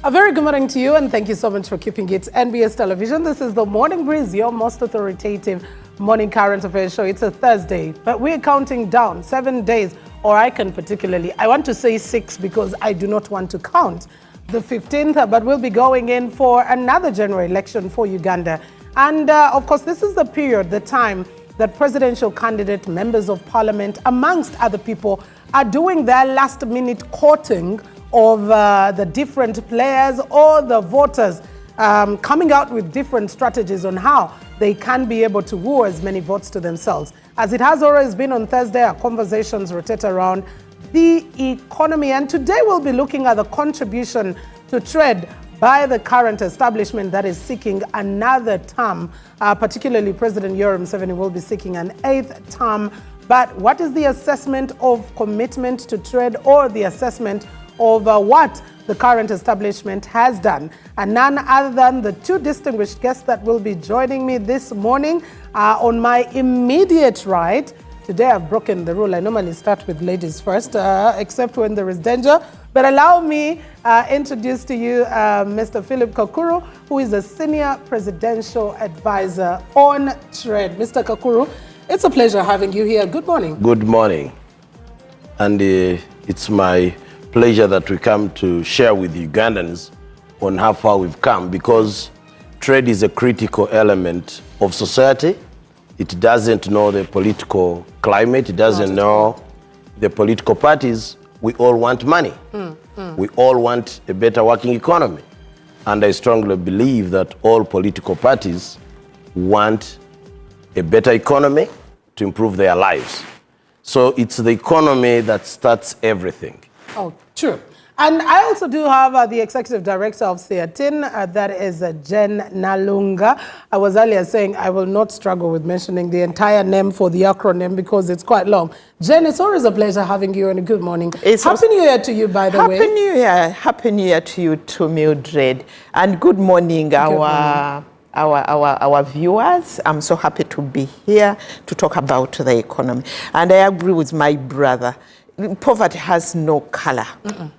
A very good morning to you, and thank you so much for keeping it NBS Television. This is the Morning Breeze, your most authoritative morning current affairs show. It's a Thursday, but we're counting down 7 days, or I want to say 6 because I do not want to count the 15th, but we'll be going in for another general election for Uganda. And of course, this is the period, the time that presidential candidate, members of parliament, amongst other people, are doing their last-minute courting of the different players or the voters, coming out with different strategies on how they can be able to woo as many votes to themselves. As it has always been on Thursday, our conversations rotate around the economy, and today we'll be looking at the contribution to trade by the current establishment that is seeking another term. Particularly President Museveni will be seeking an 8th term. But what is the assessment of commitment to trade, or the assessment of what the current establishment has done? And none other than the two distinguished guests that will be joining me this morning. On my immediate right, today I've broken the rule. I normally start with ladies first, except when there is danger. But allow me introduce to you Mr. Philip Kakuru, who is a senior presidential advisor on trade. Mr. Kakuru, it's a pleasure having you here. Good morning. Good morning. And it's my pleasure that we come to share with Ugandans on how far we've come, because trade is a critical element of society. It doesn't know the political climate. It doesn't know the political parties. We all want money. We all want a better working economy. And I strongly believe that all political parties want a better economy to improve their lives. So it's the economy that starts everything. Oh, true. And I also do have the executive director of Seatin, that is Jen Nalunga. I was earlier saying I will not struggle with mentioning the entire name for the acronym because it's quite long. Jen, it's always a pleasure having you, and a good morning. Happy New Year to you, by the way. Happy New Year. Happy New Year to you too, Mildred. And good morning, our viewers. I'm so happy to be here to talk about the economy. And I agree with my brother. Poverty has no color.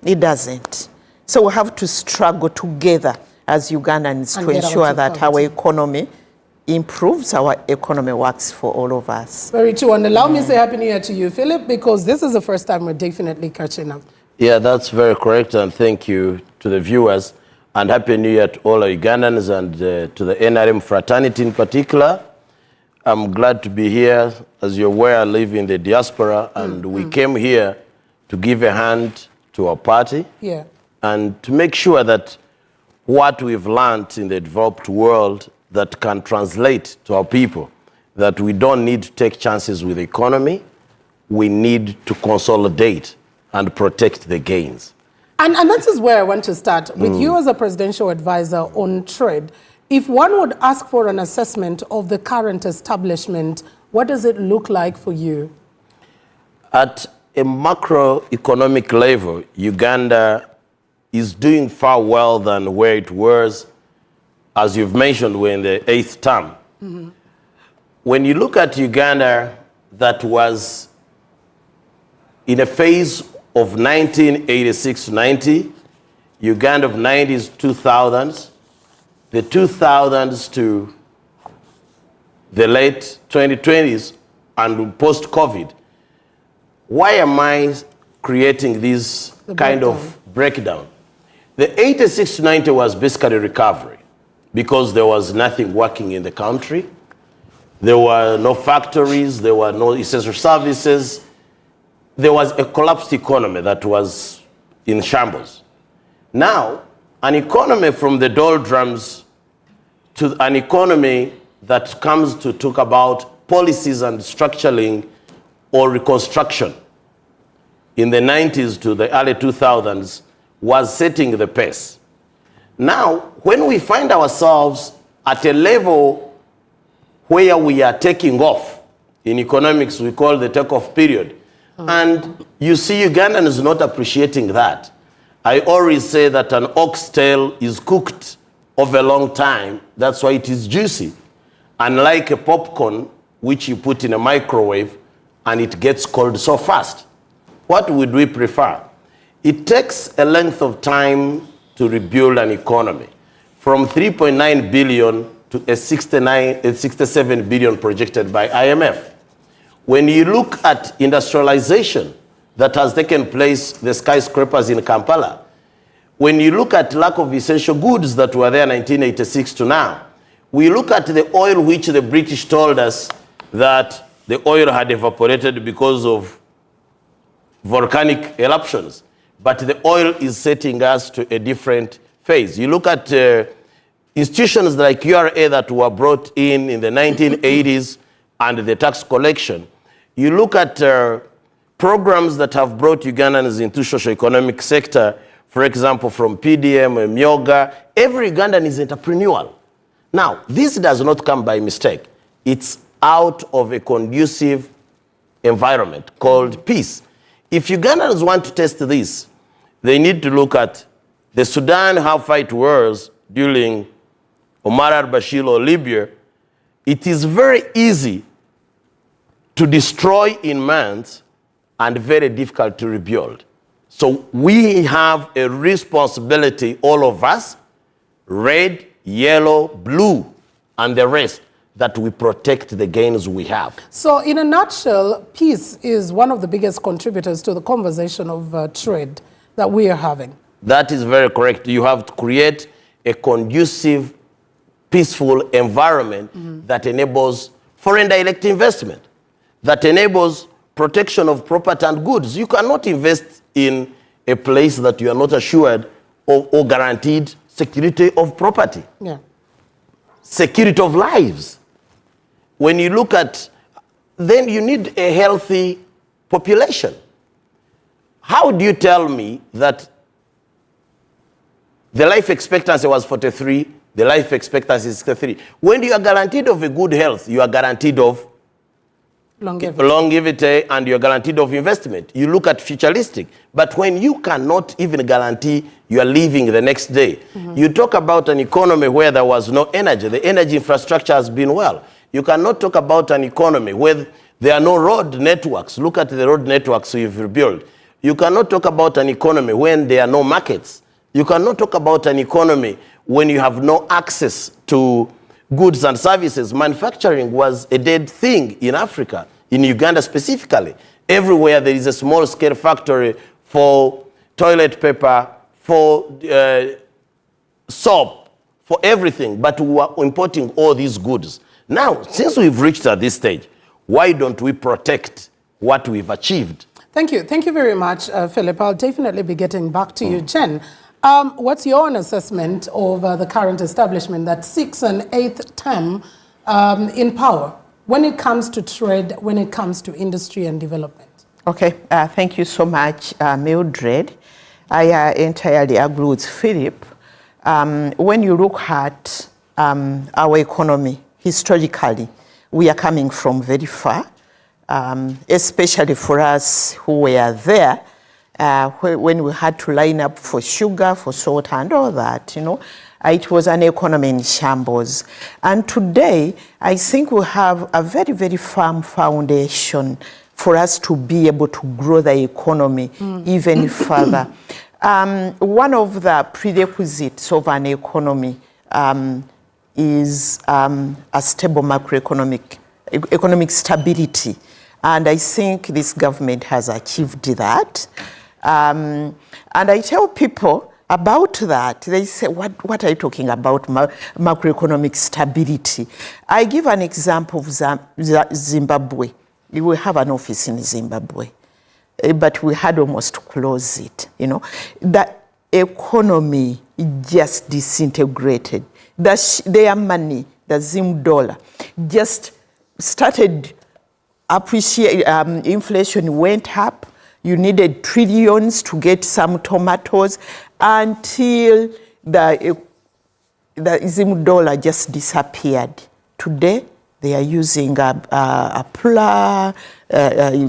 It doesn't. So we have to struggle together as Ugandans to ensure that our economy improves, our economy works for all of us. Very true. And allow me to say Happy New Year to you, Philip, because this is the first time we're definitely catching up. Yeah, that's very correct. And thank you to the viewers. And Happy New Year to all our Ugandans, and to the NRM fraternity in particular. I'm glad to be here. As you're aware, I live in the diaspora, and we came here to give a hand to our party, and to make sure that what we've learned in the developed world that can translate to our people, that we don't need to take chances with the economy, we need to consolidate and protect the gains. And this is where I want to start, with you as a presidential advisor on trade. If one would ask for an assessment of the current establishment, what does it look like for you? At a macroeconomic level, Uganda is doing far well than where it was, as you've mentioned, we're in the 8th term. When you look at Uganda, that was in a phase of 1986 to 90, Uganda of 90s, 2000s, the 2000s to the late 2020s and post-COVID. Why am I creating this kind of breakdown? The 86 to 90 was basically recovery, because there was nothing working in the country. There were no factories, there were no essential services. There was a collapsed economy that was in shambles. Now, an economy from the doldrums to an economy that comes to talk about policies and structuring or reconstruction in the 90s to the early 2000s was setting the pace. Now, when we find ourselves at a level where we are taking off, in economics we call the takeoff period, and you see Ugandans not appreciating that. I always say that an oxtail is cooked over a long time. That's why it is juicy. Unlike a popcorn, which you put in a microwave and it gets cold so fast. What would we prefer? It takes a length of time to rebuild an economy, from 3.9 billion to a 67 billion projected by IMF. When you look at industrialization that has taken place, the skyscrapers in Kampala, when you look at lack of essential goods that were there in 1986 to now, we look at the oil which the British told us that the oil had evaporated because of volcanic eruptions, but the oil is setting us to a different phase. You look at institutions like URA that were brought in the 1980s and the tax collection. You look at programs that have brought Ugandans into socio-economic sector, for example, from PDM, Myoga. Every Ugandan is entrepreneurial. Now, this does not come by mistake. It's out of a conducive environment called peace. If Ugandans want to test this, they need to look at the Sudan, how fight wars during Omar al-Bashir or Libya. It is very easy to destroy in months and very difficult to rebuild. So we have a responsibility, all of us, red, yellow, blue, and the rest, that we protect the gains we have. So in a nutshell, peace is one of the biggest contributors to the conversation of trade that we are having. That is very correct. You have to create a conducive, peaceful environment that enables foreign direct investment, that enables protection of property and goods. You cannot invest in a place that you are not assured or guaranteed security of property, security of lives. When you look at, then you need a healthy population. How do you tell me that the life expectancy was 43, the life expectancy is 63? When you are guaranteed of a good health, you are guaranteed of longevity and you are guaranteed of investment. You look at futuristic. But when you cannot even guarantee you are living the next day, you talk about an economy where there was no energy. The energy infrastructure has been well. You cannot talk about an economy where there are no road networks. Look at the road networks you've rebuilt. You cannot talk about an economy when there are no markets. You cannot talk about an economy when you have no access to goods and services. Manufacturing was a dead thing in Africa, in Uganda specifically. Everywhere there is a small-scale factory for toilet paper, for soap, for everything, but we are importing all these goods. Now, since we've reached at this stage, why don't we protect what we've achieved? Thank you. Thank you very much, Philip. I'll definitely be getting back to you. Jen, what's your own assessment of the current establishment that 6th and 8th term in power when it comes to trade, when it comes to industry and development? Okay, thank you so much, Mildred. I entirely agree with Philip. When you look at our economy, historically, we are coming from very far, especially for us who were there when we had to line up for sugar, for salt and all that, you know. It was an economy in shambles. And today, I think we have a very, very firm foundation for us to be able to grow the economy even further. One of the prerequisites of an economy is a stable economic stability. And I think this government has achieved that. And I tell people about that. They say, what are you talking about, macroeconomic stability? I give an example of Zimbabwe. We have an office in Zimbabwe, but we had almost to close it, you know. The economy just disintegrated. Their money, the Zim dollar, just started inflation went up. You needed trillions to get some tomatoes until the Zim dollar just disappeared. Today, they are using a pula,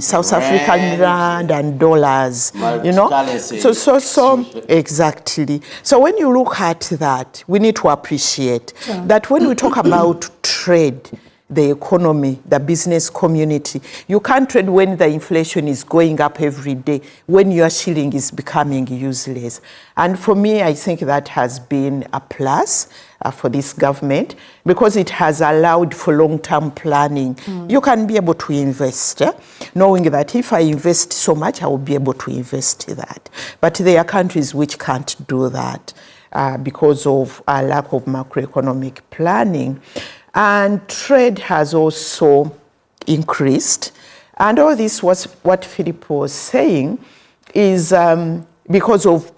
South African rand and dollars, you know. So exactly. So when you look at that, we need to appreciate that when we talk about trade, the economy, the business community. You can't trade when the inflation is going up every day, when your shilling is becoming useless. And for me, I think that has been a plus for this government, because it has allowed for long-term planning. You can be able to invest, knowing that if I invest so much, I will be able to invest that. But there are countries which can't do that because of a lack of macroeconomic planning. And trade has also increased. And all this was what Philip was saying is because of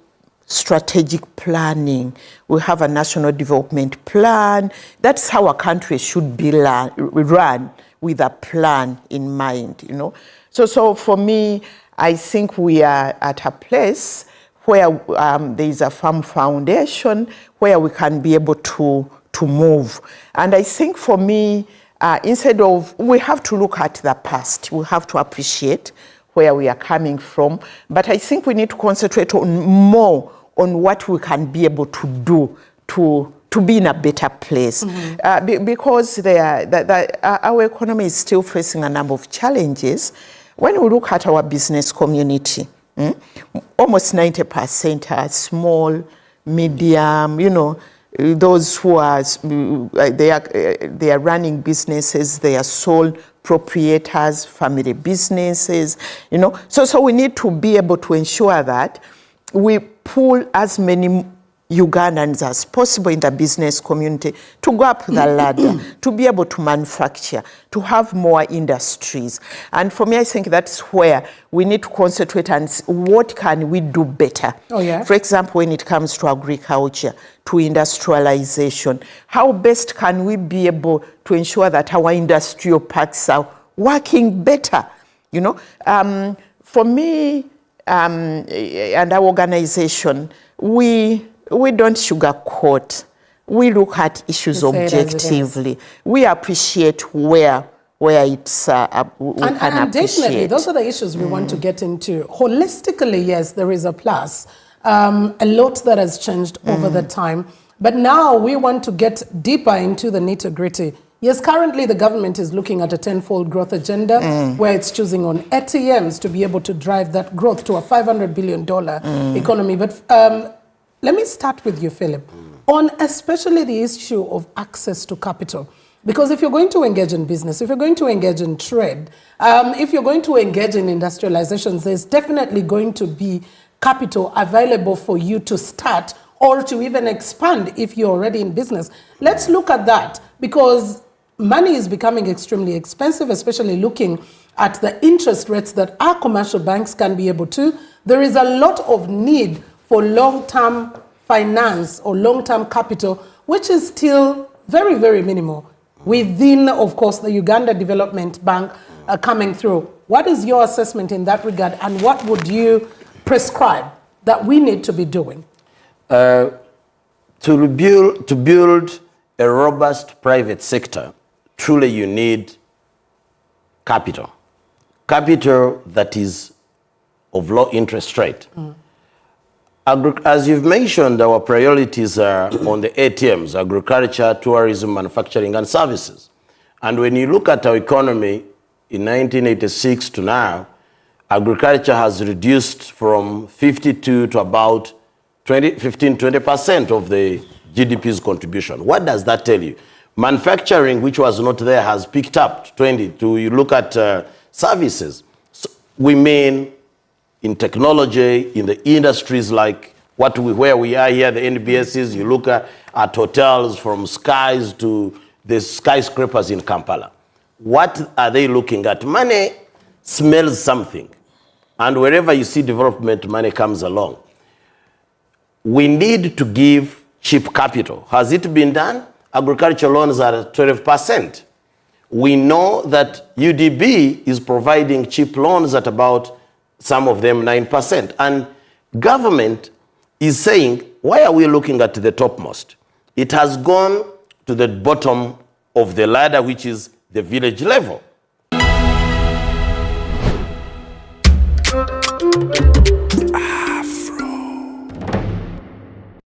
strategic planning. We have a national development plan. That's how a country should be run, with a plan in mind, you know. So for me, I think we are at a place where there is a firm foundation where we can be able to move. And I think for me, instead of, we have to look at the past. We have to appreciate where we are coming from. But I think we need to concentrate more on what we can be able to do to be in a better place. Because our economy is still facing a number of challenges. When we look at our business community, almost 90% are small, medium, you know, those who are, they are running businesses, they are sole proprietors, family businesses, you know. So we need to be able to ensure that we pull as many Ugandans as possible in the business community to go up the ladder, to be able to manufacture, to have more industries. And for me, I think that's where we need to concentrate on what can we do better. Oh, yeah. For example, when it comes to agriculture, to industrialization, how best can we be able to ensure that our industrial parks are working better? You know, for me and our organization, we don't sugarcoat. We look at issues objectively. We appreciate where it's we can and appreciate. Definitely, those are the issues we want to get into. Holistically, yes, there is a plus. A lot that has changed over the time. But now we want to get deeper into the nitty-gritty. Yes, currently the government is looking at a 10-fold growth agenda where it's choosing on ATMs to be able to drive that growth to a $500 billion economy. But let me start with you, Philip, on especially the issue of access to capital. Because if you're going to engage in business, if you're going to engage in trade, if you're going to engage in industrializations, there's definitely going to be capital available for you to start or to even expand if you're already in business. Let's look at that, because money is becoming extremely expensive, especially looking at the interest rates that our commercial banks can be able to. There is a lot of need for long-term finance or long-term capital, which is still very, very minimal within, of course, the Uganda Development Bank coming through. What is your assessment in that regard, and what would you prescribe that we need to be doing? To build a robust private sector, truly you need capital. Capital that is of low interest rate. As you've mentioned, our priorities are on the ATMs, agriculture, tourism, manufacturing, and services. And when you look at our economy in 1986 to now, agriculture has reduced from 52 to about 15-20% of the GDP's contribution. What does that tell you? Manufacturing, which was not there, has picked up to 20. You look at services. So we mean in technology, in the industries like where we are here, the NBSs, you look at hotels from skies to the skyscrapers in Kampala. What are they looking at? Money smells something. And wherever you see development, money comes along. We need to give cheap capital. Has it been done? Agricultural loans are at 12%. We know that UDB is providing cheap loans at about, some of them, 9%. And government is saying, why are we looking at the topmost? It has gone to the bottom of the ladder, which is the village level.